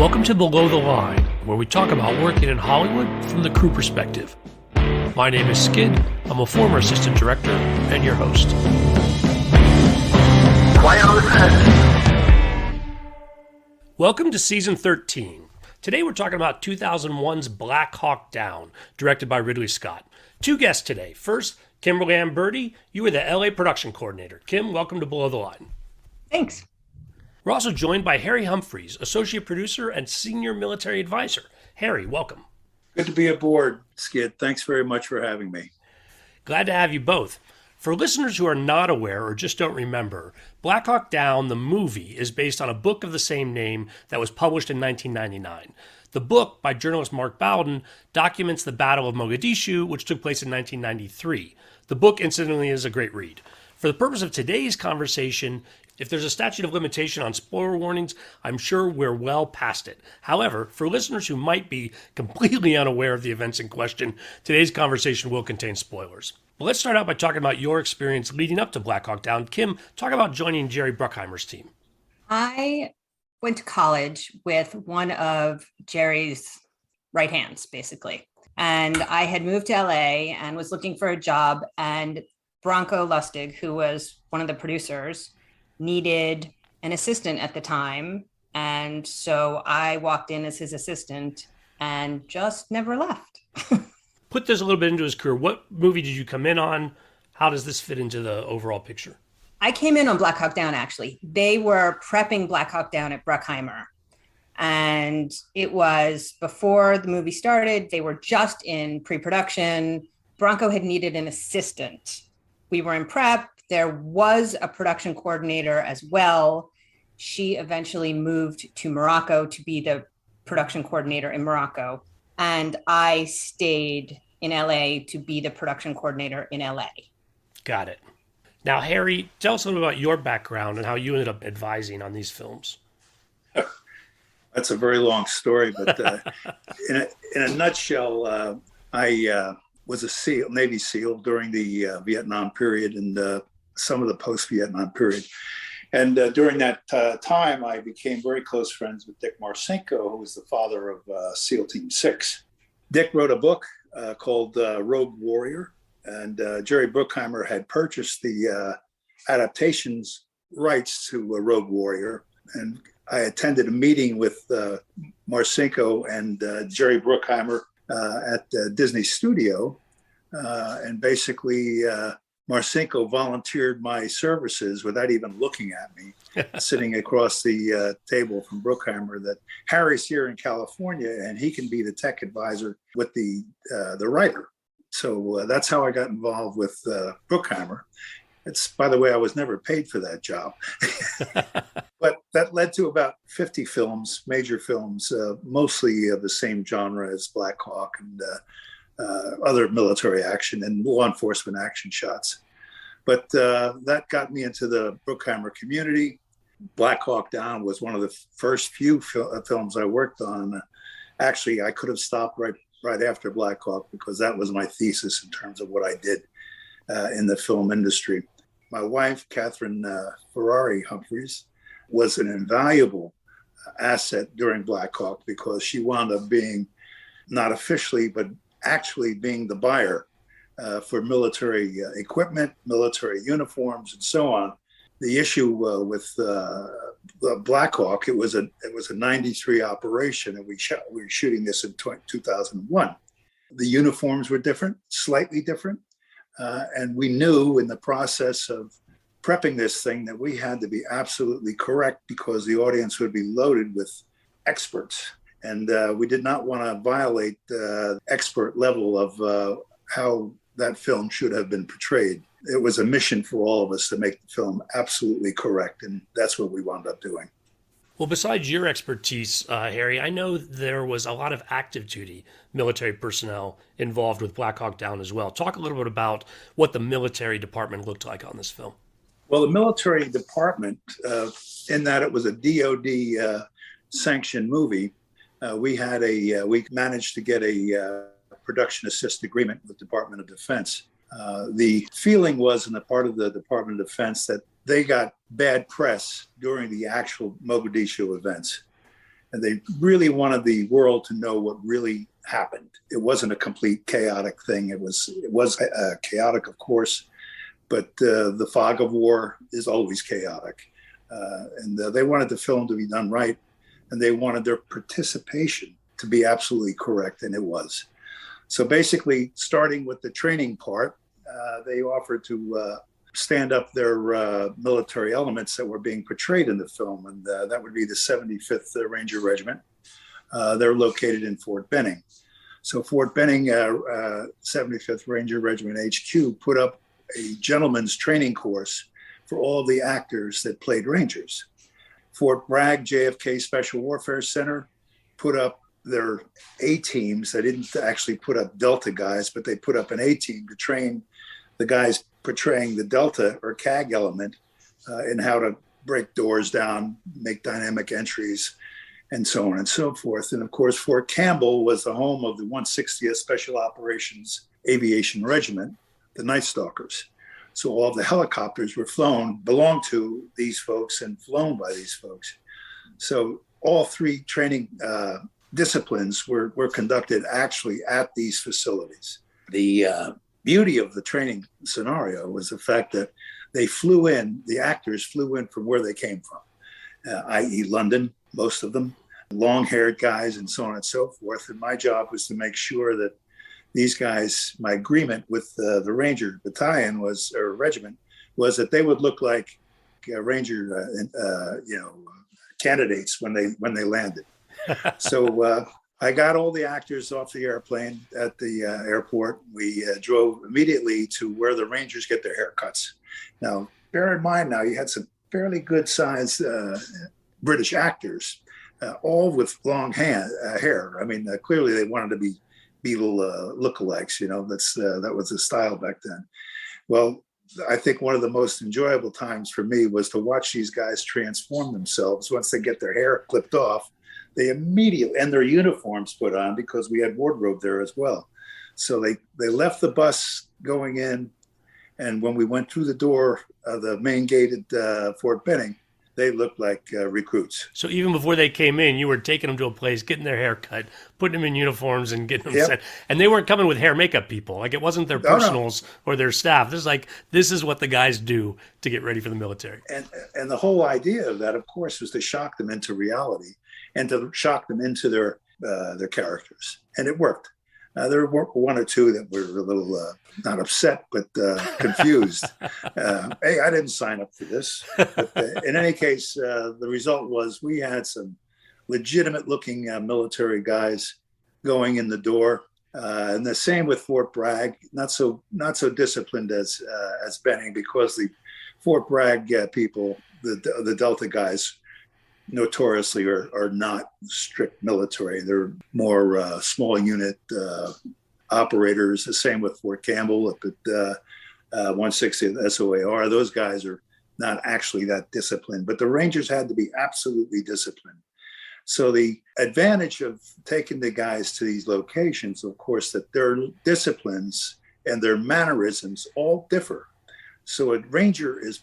Welcome to Below the Line, where we talk about working in Hollywood from the crew perspective. My name is Skid. I'm a former assistant director and your host. Welcome to Season 13. Today we're talking about 2001's Black Hawk Down, directed by Ridley Scott. Two guests today. First, Kimberly and Berdy. You are the LA production coordinator. Kim, welcome to Below the Line. Thanks. We're also joined by Harry Humpries, associate producer and senior military advisor. Harry, welcome. Good to be aboard, Skid. Thanks very much for having me. Glad to have you both. For listeners who are not aware or just don't remember, Black Hawk Down, the movie, is based on a book of the same name that was published in 1999. The book, by journalist Mark Bowden, documents the Battle of Mogadishu, which took place in 1993. The book, incidentally, is a great read. For the purpose of today's conversation, if there's a statute of limitation on spoiler warnings, I'm sure we're well past it. However, for listeners who might be completely unaware of the events in question, today's conversation will contain spoilers. But let's start out by talking about your experience leading up to Black Hawk Down. Kim, talk about joining Jerry Bruckheimer's team. I went to college with one of Jerry's right hands, basically. And I had moved to LA and was looking for a job. And Branko Lustig, who was one of the producers, needed an assistant at the time. And so I walked in as his assistant and just never left. Put this a little bit into his career. What movie did you come in on? How does this fit into the overall picture? I came in on Black Hawk Down, actually. They were prepping Black Hawk Down at Bruckheimer. And it was before the movie started. They were just in pre-production. Branko had needed an assistant. We were in prep. There was a production coordinator as well. She eventually moved to Morocco to be the production coordinator in Morocco. And I stayed in LA to be the production coordinator in LA. Got it. Now, Harry, tell us a little about your background and how you ended up advising on these films. That's a very long story, but in a nutshell, I was a Navy SEAL during the Vietnam period and some of the post-Vietnam period. And during that time, I became very close friends with Dick Marcinko, who was the father of SEAL Team 6. Dick wrote a book called Rogue Warrior, and Jerry Bruckheimer had purchased the adaptations rights to Rogue Warrior. And I attended a meeting with Marcinko and Jerry Bruckheimer at Disney Studio. And basically, Marcinko volunteered my services without even looking at me, sitting across the table from Bruckheimer, that Harry's here in California and he can be the tech advisor with the writer. So that's how I got involved with Bruckheimer. By the way, I was never paid for that job. But that led to about 50 films, major films, mostly of the same genre as Black Hawk and other military action and law enforcement action shots. But that got me into the Bruckheimer community. Black Hawk Down was one of the first few films I worked on. Actually, I could have stopped right after Black Hawk because that was my thesis in terms of what I did in the film industry. My wife, Catherine Ferrari Humpries, was an invaluable asset during Black Hawk because she wound up being, not officially, but actually being the buyer for military equipment, military uniforms, and so on. The issue with Black Hawk, it was a 93 operation, and we were shooting this in 2001. The uniforms were different, slightly different, and we knew in the process of prepping this thing that we had to be absolutely correct because the audience would be loaded with experts. And we did not want to violate the expert level of how that film should have been portrayed. It was a mission for all of us to make the film absolutely correct, and that's what we wound up doing. Well, besides your expertise, Harry, I know there was a lot of active duty military personnel involved with Black Hawk Down as well. Talk a little bit about what the military department looked like on this film. Well, the military department, in that it was a DOD sanctioned movie, we managed to get a production assist agreement with the Department of Defense. The feeling was on the part of the Department of Defense that they got bad press during the actual Mogadishu events. And they really wanted the world to know what really happened. It wasn't a complete chaotic thing. It was chaotic, of course, but the fog of war is always chaotic. And they wanted the film to be done right, and they wanted their participation to be absolutely correct, and it was. So basically, starting with the training part, they offered to stand up their military elements that were being portrayed in the film, and that would be the 75th Ranger Regiment. They're located in Fort Benning. So Fort Benning, 75th Ranger Regiment HQ, put up a gentleman's training course for all the actors that played Rangers. Fort Bragg JFK Special Warfare Center put up their A-teams. They didn't actually put up Delta guys, but they put up an A-team to train the guys portraying the Delta or CAG element in how to break doors down, make dynamic entries, and so on and so forth. And of course, Fort Campbell was the home of the 160th Special Operations Aviation Regiment, the Night Stalkers. So all of the helicopters belonged to these folks and flown by these folks. So all three training disciplines were conducted actually at these facilities. The beauty of the training scenario was the fact that the actors flew in from where they came from, i.e. London, most of them, long-haired guys and so on and so forth. And my job was to make sure that these guys, my agreement with the Ranger battalion or regiment was that they would look like Ranger, candidates when they landed. So I got all the actors off the airplane at the airport. We drove immediately to where the Rangers get their haircuts. Now, bear in mind now, you had some fairly good-sized British actors, all with long hair. I mean, clearly they wanted to be Beatle lookalikes. That was the style back then. Well, I think one of the most enjoyable times for me was to watch these guys transform themselves. Once they get their hair clipped off, they immediately, and their uniforms put on, because we had wardrobe there as well. So they left the bus going in, and when we went through the door of the main gate at Fort Benning, they looked like recruits. So even before they came in, you were taking them to a place, getting their hair cut, putting them in uniforms and getting them set. And they weren't coming with hair makeup people. Like, it wasn't their personals or their staff. This is what the guys do to get ready for the military. And the whole idea of that, of course, was to shock them into reality and to shock them into their characters. And it worked. There were one or two that were a little, not upset, but confused. Hey, I didn't sign up for this. But in any case, the result was we had some legitimate looking military guys going in the door. And the same with Fort Bragg, not so disciplined as Benning, because the Fort Bragg people, the Delta guys, notoriously are not strict military. They're more small unit operators. The same with Fort Campbell up at 160th SOAR. Those guys are not actually that disciplined, but the Rangers had to be absolutely disciplined. So the advantage of taking the guys to these locations, of course, that their disciplines and their mannerisms all differ. So a Ranger is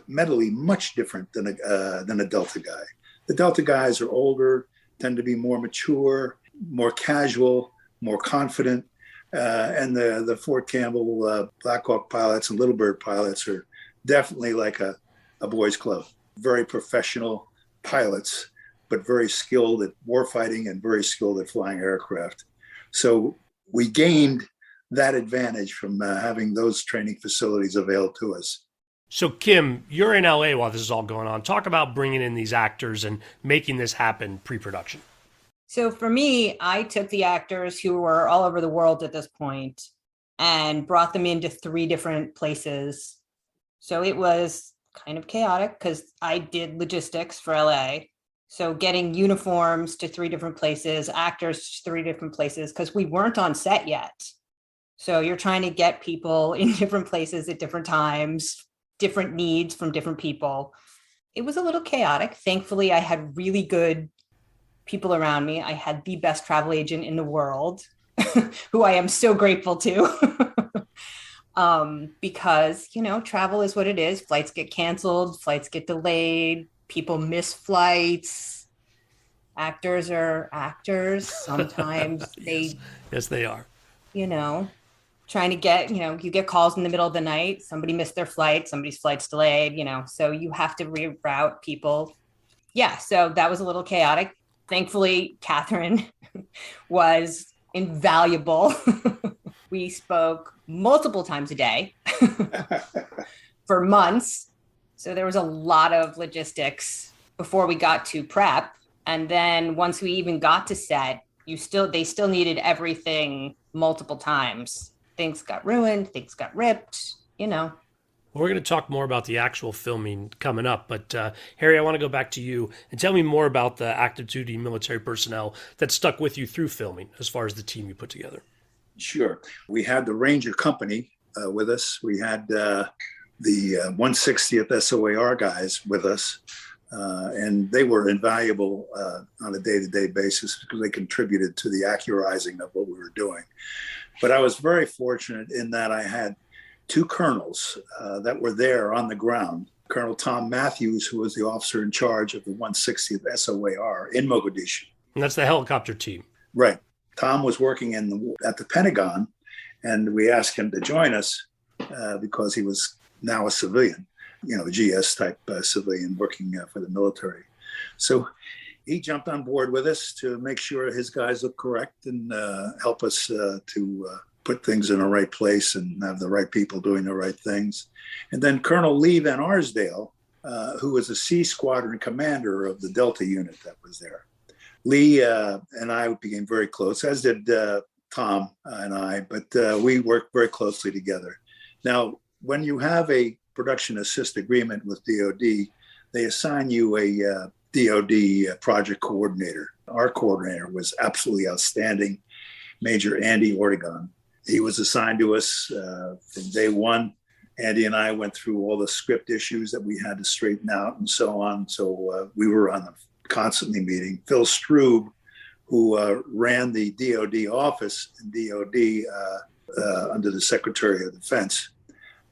mentally much different than a Delta guy. The Delta guys are older, tend to be more mature, more casual, more confident. And the Fort Campbell Black Hawk pilots and Little Bird pilots are definitely like a boys' club. Very professional pilots, but very skilled at warfighting and very skilled at flying aircraft. So we gained that advantage from having those training facilities available to us. So, Kim, you're in LA while this is all going on. Talk about bringing in these actors and making this happen pre-production. So for me, I took the actors who were all over the world at this point and brought them into 3 different places. So it was kind of chaotic because I did logistics for LA. So getting uniforms to 3 different places, actors to 3 different places, because we weren't on set yet. So you're trying to get people in different places at different times, different needs from different people. It was a little chaotic. Thankfully, I had really good people around me. I had the best travel agent in the world, who I am so grateful to. Because, travel is what it is. Flights get canceled, flights get delayed, people miss flights. actors are actors. Sometimes Yes. Yes, they are. you know, trying to get, you get calls in the middle of the night, somebody missed their flight, somebody's flight's delayed, so you have to reroute people. Yeah, so that was a little chaotic. Thankfully, Catherine was invaluable. We spoke multiple times a day for months. So there was a lot of logistics before we got to prep. And then once we even got to set, they still needed everything multiple times. Things got ruined, things got ripped. Well, we're going to talk more about the actual filming coming up, but Harry, I want to go back to you and tell me more about the active duty military personnel that stuck with you through filming, as far as the team you put together. Sure. We had the Ranger Company with us. We had the 160th SOAR guys with us, and they were invaluable on a day-to-day basis because they contributed to the accurizing of what we were doing. But I was very fortunate in that I had two colonels that were there on the ground. Colonel Tom Matthews, who was the officer in charge of the 160th SOAR in Mogadishu. And that's the helicopter team. Right. Tom was working at the Pentagon, and we asked him to join us because he was now a civilian, a GS type civilian working for the military. So he jumped on board with us to make sure his guys look correct and help us to put things in the right place and have the right people doing the right things. And then Colonel Lee Van Arsdale, who was a C Squadron commander of the Delta unit that was there. Lee and I became very close, as did Tom and I, but we worked very closely together. Now, when you have a production assist agreement with DOD, they assign you a DOD project coordinator. Our coordinator was absolutely outstanding, Major Andy Ortegon. He was assigned to us from day one. Andy and I went through all the script issues that we had to straighten out and so on. So we were on the constantly meeting. Phil Strube, who ran the DOD office in DOD under the Secretary of Defense,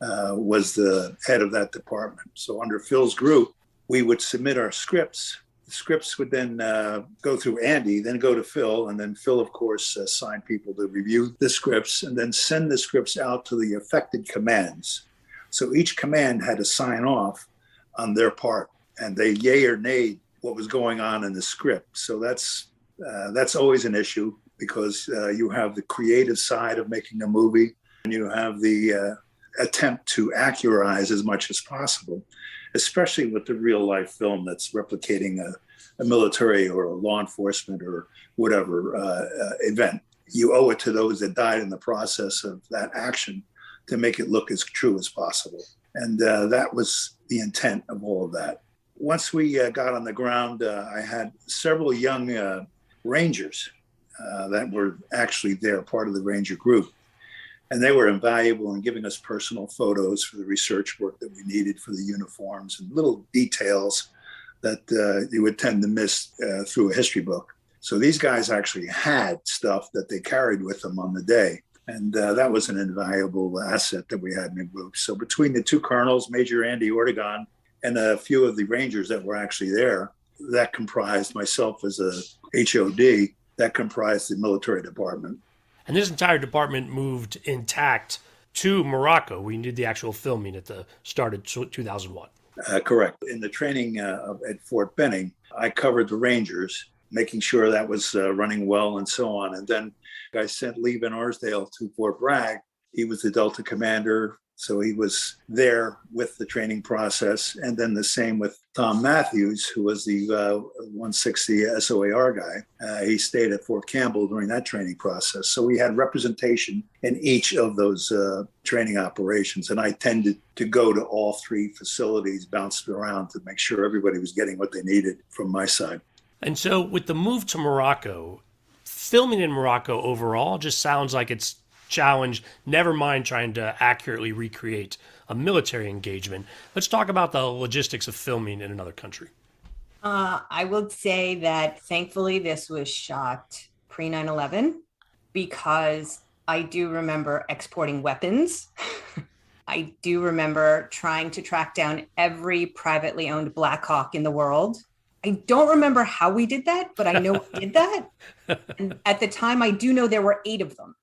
was the head of that department. So under Phil's group, we would submit our scripts. The scripts would then go through Andy, then go to Phil, and then Phil, of course, assigned people to review the scripts and then send the scripts out to the affected commands. So each command had to sign off on their part, and they yay or nay what was going on in the script. So that's always an issue because you have the creative side of making a movie, and you have the attempt to accurize as much as possible, especially with the real life film that's replicating a military or a law enforcement or whatever event. You owe it to those that died in the process of that action to make it look as true as possible. And that was the intent of all of that. Once we got on the ground, I had several young Rangers that were actually there, part of the Ranger group. And they were invaluable in giving us personal photos for the research work that we needed for the uniforms and little details that you would tend to miss through a history book. So these guys actually had stuff that they carried with them on the day. And that was an invaluable asset that we had in the group. So between the two colonels, Major Andy Ortegon, and a few of the Rangers that were actually there, that comprised myself as a HOD, that comprised the military department. And this entire department moved intact to Morocco. We did the actual filming at the start of 2001. Correct. In the training at Fort Benning, I covered the Rangers, making sure that was running well and so on. And then I sent Lee Van Arsdale to Fort Bragg. He was the Delta commander, so he was there with the training process. And then the same with Tom Matthews, who was the 160 SOAR guy. He stayed at Fort Campbell during that training process. So we had representation in each of those training operations. And I tended to go to all three facilities, bounced around to make sure everybody was getting what they needed from my side. And so with the move to Morocco, filming in Morocco overall just sounds like it's challenge, never mind trying to accurately recreate a military engagement. Let's talk about the logistics of filming in another country. I would say that thankfully this was shot pre 9/11 because I do remember exporting weapons. I do remember trying to track down every privately owned Black Hawk in the world I don't remember how we did that, but I know we did that. And at the time, I do know there were 8 of them.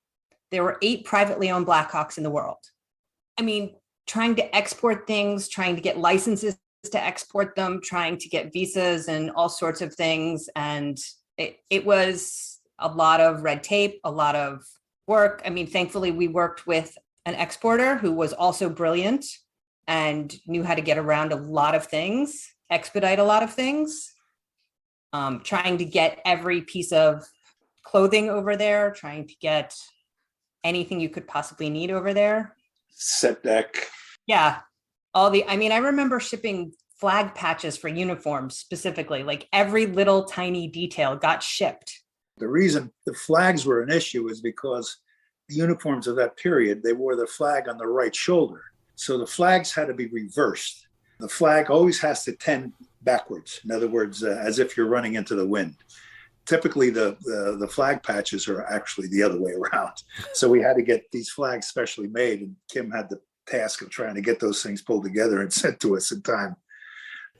There were 8 privately owned Blackhawks in the world. I mean, trying to export things, trying to get licenses to export them, trying to get visas and all sorts of things. And it was a lot of red tape, a lot of work. I mean, thankfully, we worked with an exporter who was also brilliant and knew how to get around a lot of things, expedite a lot of things, trying to get every piece of clothing over there, trying to get anything you could possibly need over there. Set deck. Yeah. I remember shipping flag patches for uniforms specifically, like every little tiny detail got shipped. The reason the flags were an issue is because the uniforms of that period, they wore the flag on the right shoulder. So the flags had to be reversed. The flag always has to tend backwards. In other words, as if you're running into the wind. Typically, the flag patches are actually the other way around. So we had to get these flags specially made, and Kim had the task of trying to get those things pulled together and sent to us in time.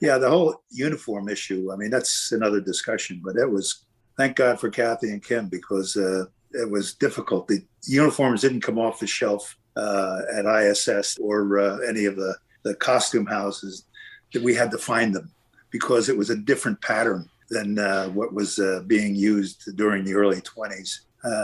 Yeah, the whole uniform issue, I mean, that's another discussion, but it was, thank God for Kathy and Kim, because it was difficult. The uniforms didn't come off the shelf at ISS or any of the costume houses. That we had to find them because it was a different pattern than what was being used during the early 20s.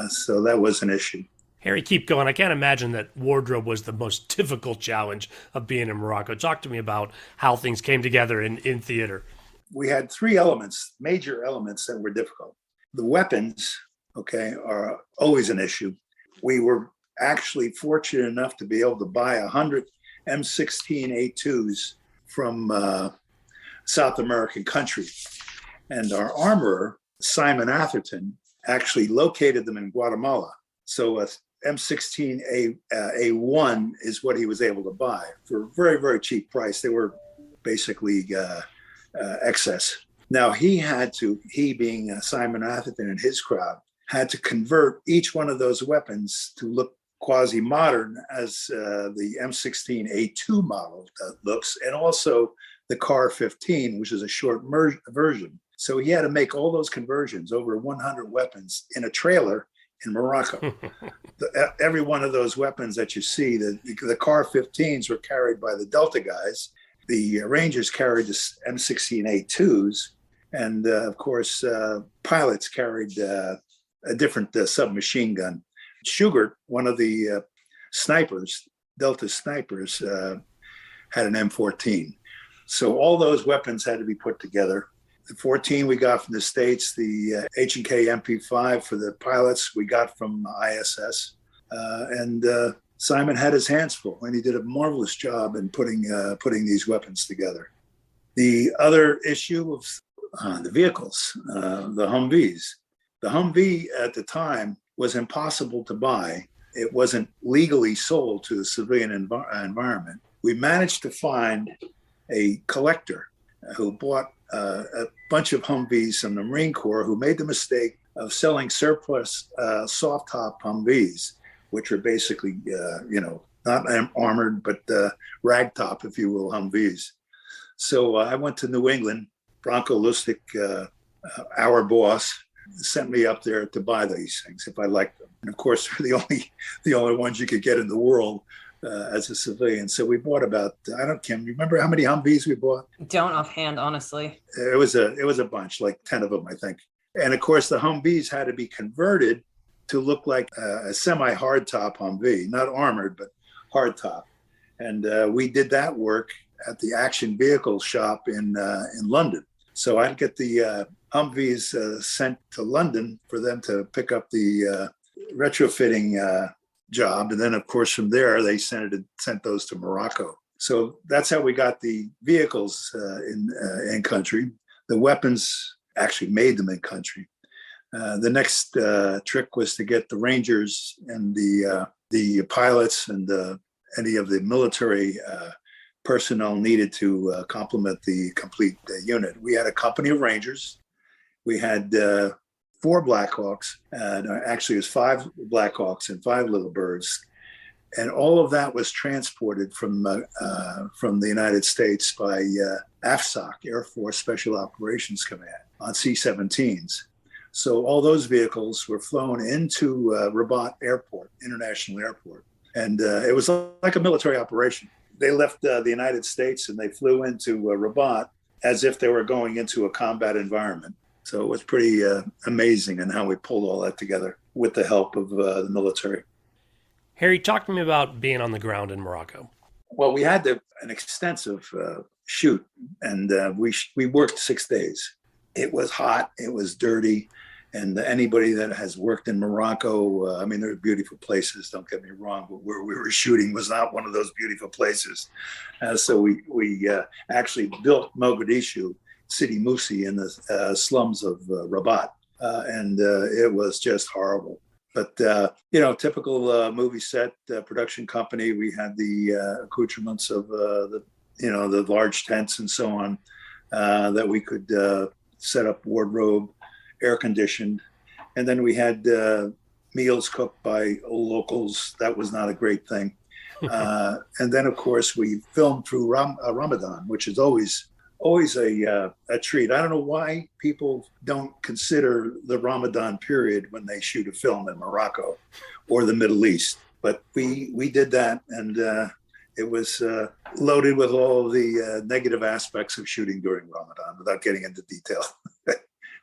So that was an issue. Harry, keep going. I can't imagine that wardrobe was the most difficult challenge of being in Morocco. Talk to me about how things came together in theater. We had 3 elements, major elements that were difficult. The weapons, okay, are always an issue. We were actually fortunate enough to be able to buy 100 M16A2s from South American country. And our armorer, Simon Atherton, actually located them in Guatemala. So a M16A1 is what he was able to buy for a very, very cheap price. They were basically excess. Now he being Simon Atherton and his crowd, had to convert each one of those weapons to look quasi-modern as the M16A2 model looks, and also the CAR 15, which is a short version. So he had to make all those conversions, over 100 weapons, in a trailer in Morocco. Every one of those weapons that you see, the CAR 15s were carried by the Delta guys. The Rangers carried the M16A2s. And of course, pilots carried a different submachine gun. Shugart, one of the snipers, Delta snipers, had an M14. So all those weapons had to be put together. The 14 we got from the States, the H&K MP5 for the pilots we got from ISS. And Simon had his hands full, and he did a marvelous job in putting these weapons together. The other issue was the vehicles, the Humvees. The Humvee at the time was impossible to buy. It wasn't legally sold to the civilian environment. We managed to find a collector who bought a bunch of Humvees from the Marine Corps, who made the mistake of selling surplus soft top Humvees, which are basically, not armored, but rag top, if you will, Humvees. So I went to New England. Bronco Lustig, our boss, sent me up there to buy these things if I liked them. And of course, they're the only ones you could get in the world as a civilian. So we bought about, Kim, you remember how many Humvees we bought? Don't offhand, honestly. It was a bunch, like 10 of them, I think. And of course, the Humvees had to be converted to look like a semi-hardtop Humvee, not armored, but hardtop. And we did that work at the Action Vehicle Shop in London. So I'd get the Humvees sent to London for them to pick up the retrofitting job. And then, of course, from there, they sent those to Morocco. So that's how we got the vehicles in country. The weapons actually made them in country. The next trick was to get the Rangers and the pilots and any of the military personnel needed to complement the complete unit. We had a company of Rangers. We had 4 Blackhawks, actually it was 5 Blackhawks and 5 Little Birds. And all of that was transported from the United States by AFSOC, Air Force Special Operations Command, on C-17s. So all those vehicles were flown into Rabat Airport, International Airport. And it was like a military operation. They left the United States and they flew into Rabat as if they were going into a combat environment. So it was pretty amazing in how we pulled all that together with the help of the military. Harry, talk to me about being on the ground in Morocco. Well, we had an extensive shoot, and we worked 6 days. It was hot, it was dirty, and anybody that has worked in Morocco, I mean, they're beautiful places, don't get me wrong, but where we were shooting was not one of those beautiful places. So we actually built Mogadishu, City Musi, in the slums of Rabat, and it was just horrible. But, typical movie set production company, we had the accoutrements of the large tents and so on, that we could set up wardrobe, air conditioned. And then we had meals cooked by locals. That was not a great thing. And then, of course, we filmed through Ramadan, which is always a treat. I don't know why people don't consider the Ramadan period when they shoot a film in Morocco or the Middle East. But we did that, and it was loaded with all the negative aspects of shooting during Ramadan without getting into detail.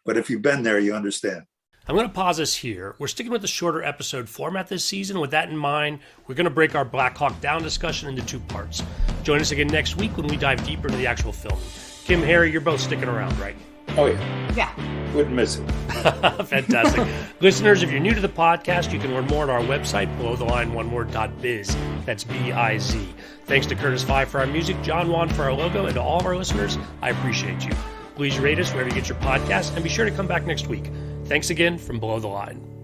But if you've been there, you understand. I'm going to pause us here. We're sticking with the shorter episode format this season. With that in mind, we're going to break our Black Hawk Down discussion into 2 parts. Join us again next week when we dive deeper into the actual filming. Kim, Harry, you're both sticking around, right? Oh, yeah. Yeah. Wouldn't miss it. Fantastic. Listeners, if you're new to the podcast, you can learn more at our website, belowtheline.biz. That's B-I-Z. Thanks to Curtis Five for our music, John Wan for our logo, and to all of our listeners, I appreciate you. Please rate us wherever you get your podcast, and be sure to come back next week. Thanks again from Below the Line.